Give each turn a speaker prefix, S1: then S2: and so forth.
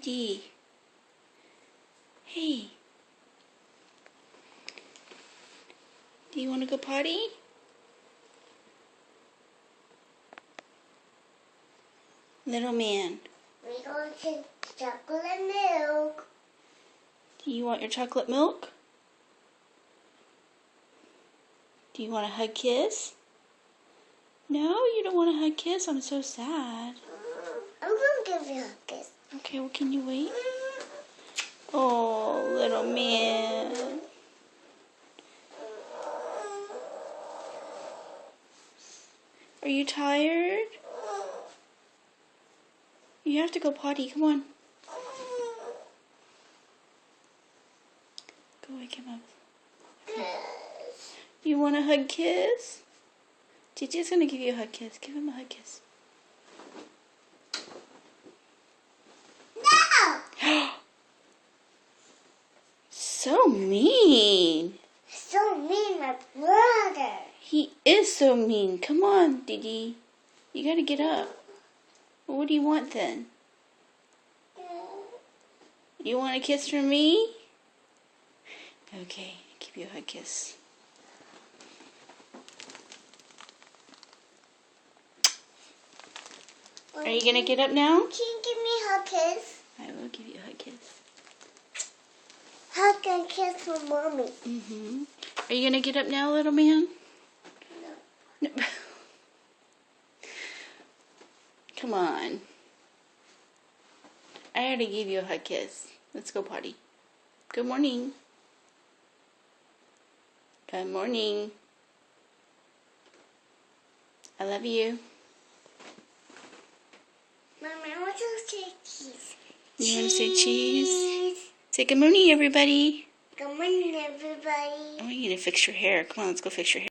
S1: Dee. Hey. Do you want to go potty? Little man.
S2: We're going to chocolate milk.
S1: Do you want your chocolate milk? Do you want a hug kiss? No, you don't want a hug kiss? I'm so sad.
S2: I'm going to give you a kiss.
S1: Okay, well, can you wait? Oh, little man. Are you tired? You have to go potty. Come on. Go wake him up. You want a hug kiss? Gigi's gonna give you a hug kiss. Give him a hug kiss.
S2: No!
S1: So mean.
S2: So mean, my brother.
S1: He is so mean. Come on, Didi. You gotta get up. Well, what do you want then? You want a kiss from me? Okay, I'll give you a hug kiss. Are you gonna get up now?
S2: Can you give me a hug kiss?
S1: I will give you a hug kiss.
S2: Hug and kiss for mommy.
S1: Are you gonna get up now, little man? No. Come on. I already gave you a hug kiss. Let's go potty. Good morning. Good morning. I love you.
S2: Mommy, I want to say cheese.
S1: You want to say cheese? Say good morning, everybody.
S2: Good morning, everybody.
S1: Oh, you need to fix your hair. Come on, let's go fix your hair.